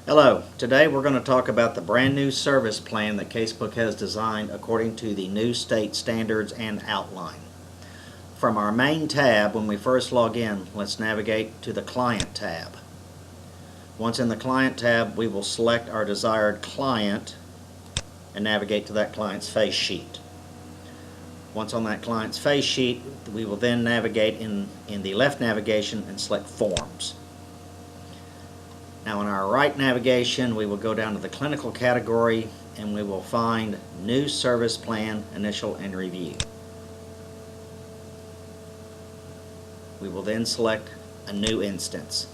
Hello, today we're going to talk about the brand new service plan that Casebook has designed according to the new state standards and outline. From our main tab, when we first log in, let's navigate to the Client tab. Once in the Client tab, we will select our desired client and navigate to that client's face sheet. Once on that client's face sheet, we will then navigate in the left navigation and select Forms. Now in our right navigation, we will go down to the clinical category and we will find New Service Plan, Initial and Review. We will then select a new instance.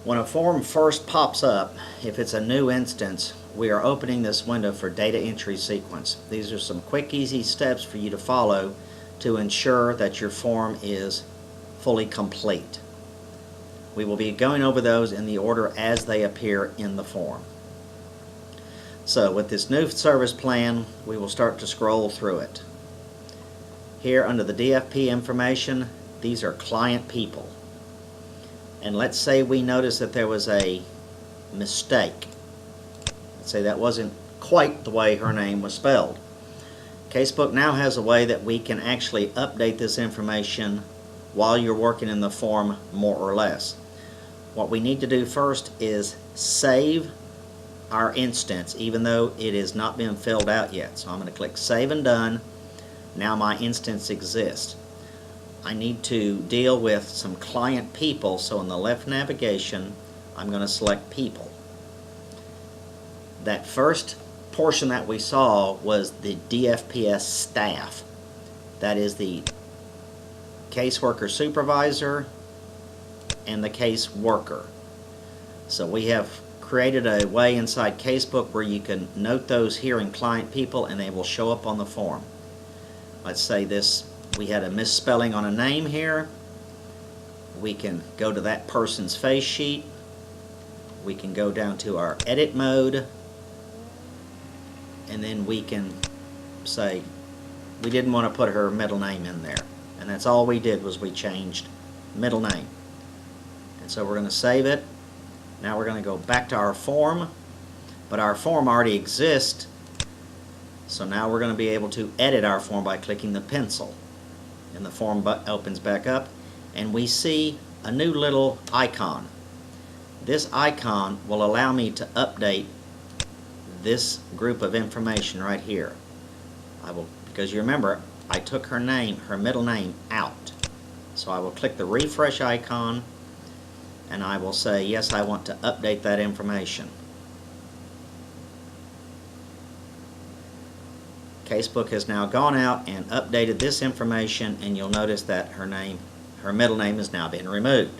When a form first pops up, if it's a new instance, we are opening this window for data entry sequence. These are some quick, easy steps for you to follow to ensure that your form is fully complete. We will be going over those in the order as they appear in the form. So with this new service plan, we will start to scroll through it. Here under the DFP information, these are client people. And let's say we notice that there was a mistake. Let's say that wasn't quite the way her name was spelled. Casebook now has a way that we can actually update this information while you're working in the form, more or less. What we need to do first is save our instance, even though it has not been filled out yet. So I'm going to click Save and Done. Now my instance exists. I need to deal with some client people, so in the left navigation, I'm going to select People. That first portion that we saw was the DFPS staff. That is the caseworker supervisor and the case worker. So we have created a way inside Casebook where you can note those here in client people and they will show up on the form. Let's say we had a misspelling on a name here. We can go to that person's face sheet. We can go down to our edit mode, and then we can say we didn't want to put her middle name in there, and that's all we did was we changed middle name. And so we're going to save it. Now we're going to go back to our form, but our form already exists, so now we're going to be able to edit our form by clicking the pencil, and the form opens back up and we see a new little icon. This icon will allow me to update this group of information right here. Because you remember, I took her middle name out. So I will click the refresh icon and I will say, yes, I want to update that information. Casebook has now gone out and updated this information, and you'll notice that her middle name has now been removed.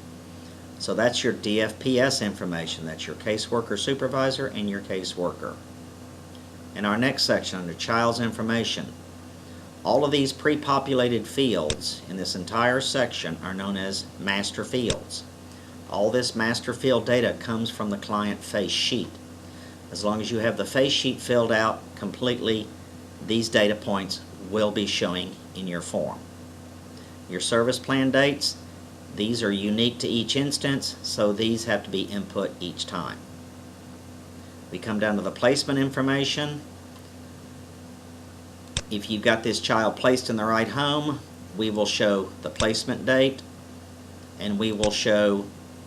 So that's your DFPS information. That's your caseworker supervisor and your caseworker. In our next section, under Child's Information, all of these pre-populated fields in this entire section are known as master fields. All this master field data comes from the client face sheet. As long as you have the face sheet filled out completely, these data points will be showing in your form. Your service plan dates, these are unique to each instance, so these have to be input each time. We come down to the placement information. If you've got this child placed in the right home, we will show the placement date and we will show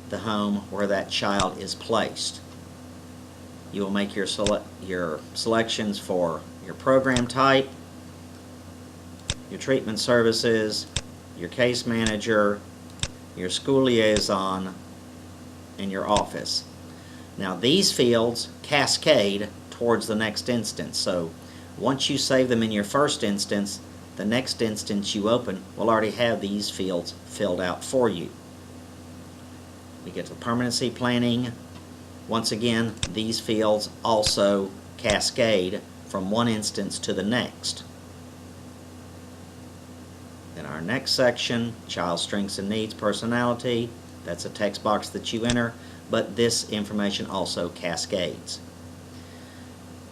the home where that child is placed. You will make your selections for your program type, your treatment services, your case manager, your school liaison, and your office. Now these fields cascade towards the next instance, so once you save them in your first instance, the next instance you open will already have these fields filled out for you. We get to permanency planning. Once again, these fields also cascade from one instance to the next. In our next section, child strengths and needs, personality, that's a text box that you enter, but this information also cascades.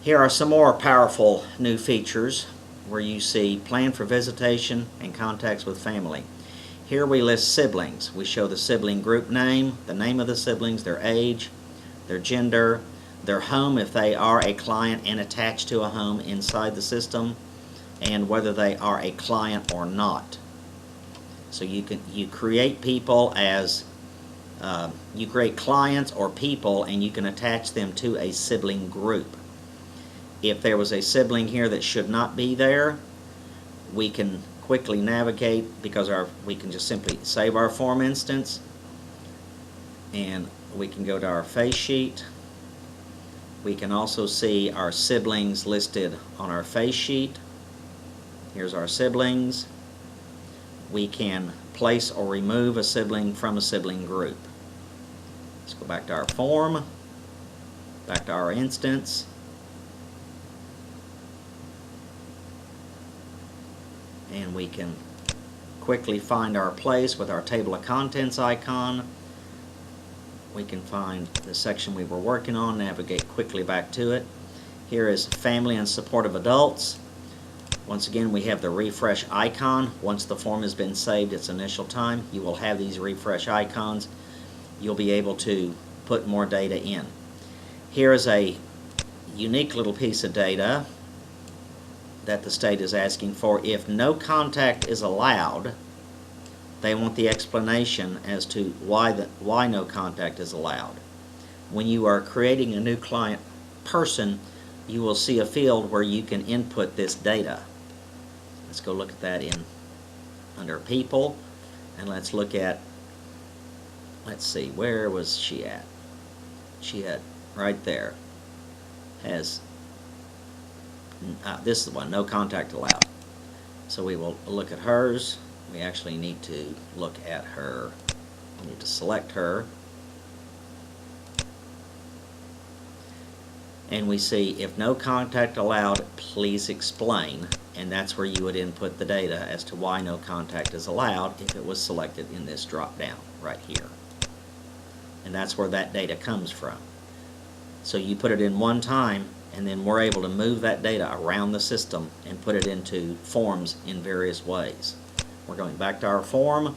Here are some more powerful new features where you see plan for visitation and contacts with family. Here we list siblings. We show the sibling group name, the name of the siblings, their age, their gender, their home if they are a client and attached to a home inside the system, and whether they are a client or not. So you create people as you create clients or people, and you can attach them to a sibling group. If there was a sibling here that should not be there, we can quickly navigate, because we can just simply save our form instance, and we can go to our face sheet. We can also see our siblings listed on our face sheet. Here's our siblings. We can place or remove a sibling from a sibling group. Let's go back to our form, back to our instance. And we can quickly find our place with our table of contents icon. We can find the section we were working on, navigate quickly back to it. Here is family and supportive adults. Once again, we have the refresh icon. Once the form has been saved its initial time, you will have these refresh icons. You'll be able to put more data in. Here is a unique little piece of data that the state is asking for. If no contact is allowed, they want the explanation as to why no contact is allowed. When you are creating a new client person, you will see a field where you can input this data. Let's go look at that under people, and let's look at, let's see, where was she at? She had right there, has this is the one, no contact allowed. So we will look at hers. We actually need to look at her. We need to select her. And we see, if no contact allowed, please explain. And that's where you would input the data as to why no contact is allowed if it was selected in this drop down right here. And that's where that data comes from. So you put it in one time, and then we're able to move that data around the system and put it into forms in various ways. We're going back to our form,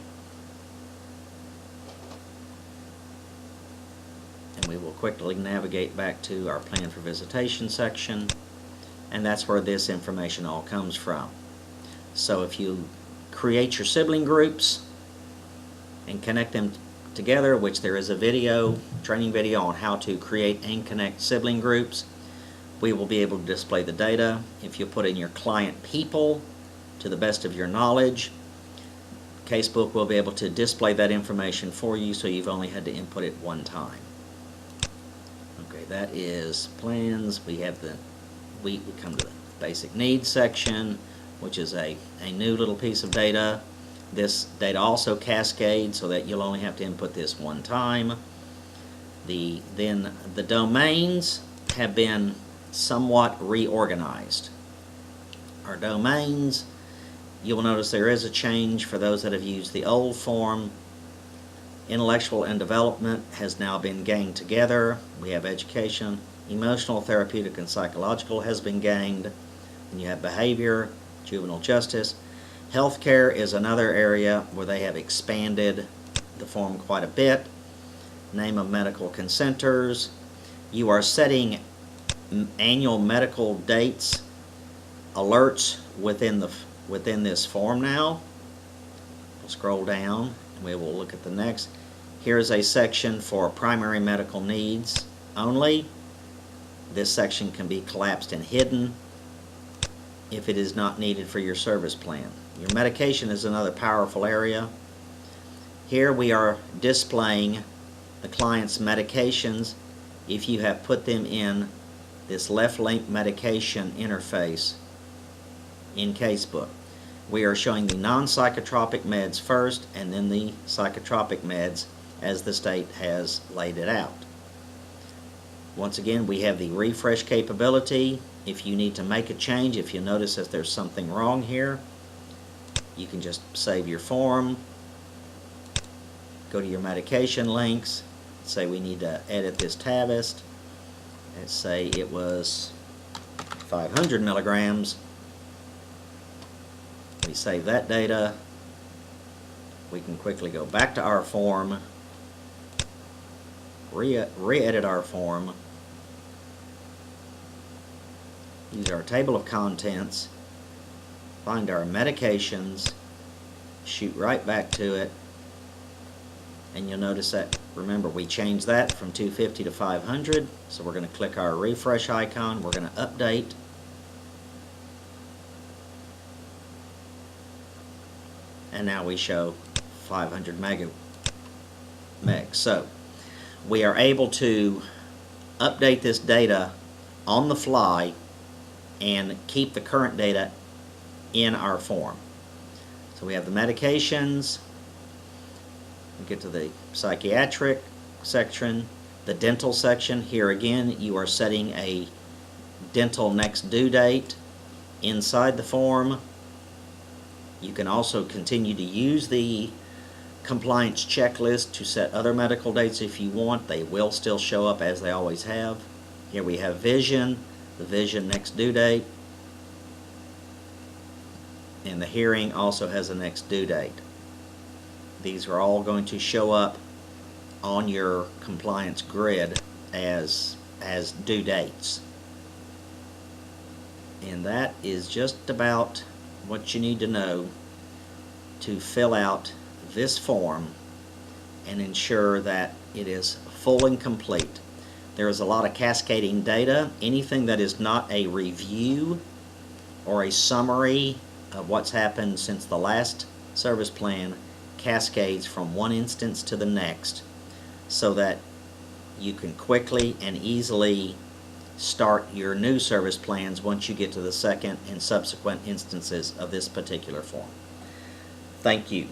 and we will quickly navigate back to our plan for visitation section, and that's where this information all comes from. So if you create your sibling groups and connect them together, which there is a training video on how to create and connect sibling groups, we will be able to display the data. If you put in your client people to the best of your knowledge, Casebook will be able to display that information for you, so you've only had to input it one time. Okay, that is plans. We have we come to the basic needs section, which is a new little piece of data. This data also cascades so that you'll only have to input this one time. Then the domains have been somewhat reorganized. Our domains, you will notice there is a change for those that have used the old form. Intellectual and development has now been ganged together. We have education, emotional, therapeutic, and psychological has been ganged. And you have behavior, juvenile justice. Healthcare is another area where they have expanded the form quite a bit. Name of medical consenters. You are setting annual medical dates, alerts within this form now. We'll scroll down and we will look at the next. Here's a section for primary medical needs only. This section can be collapsed and hidden if it is not needed for your service plan. Your medication is another powerful area. Here we are displaying the client's medications if you have put them in this left link medication interface in Casebook. We are showing the non-psychotropic meds first, and then the psychotropic meds as the state has laid it out. Once again, we have the refresh capability. If you need to make a change, if you notice that there's something wrong here, you can just save your form, go to your medication links, say we need to edit this Tavist, and say it was 500 milligrams. We save that data. we can quickly go back to our form, re-edit our form, use our table of contents, find our medications, shoot right back to it, and you'll notice that, remember, we changed that from 250 to 500, so we're going to click our refresh icon, we're going to update, and now we show 500 meg. So we are able to update this data on the fly and keep the current data in our form. So we have the medications, we get to the psychiatric section, the dental section. Here again, you are setting a dental next due date inside the form. You can also continue to use the compliance checklist to set other medical dates if you want. They will still show up as they always have. Here we have vision, the vision next due date, and the hearing also has a next due date. These are all going to show up on your compliance grid as due dates. And that is just about what you need to know to fill out this form and ensure that it is full and complete. There is a lot of cascading data. Anything that is not a review or a summary of what's happened since the last service plan cascades from one instance to the next, so that you can quickly and easily start your new service plans once you get to the second and subsequent instances of this particular form. Thank you.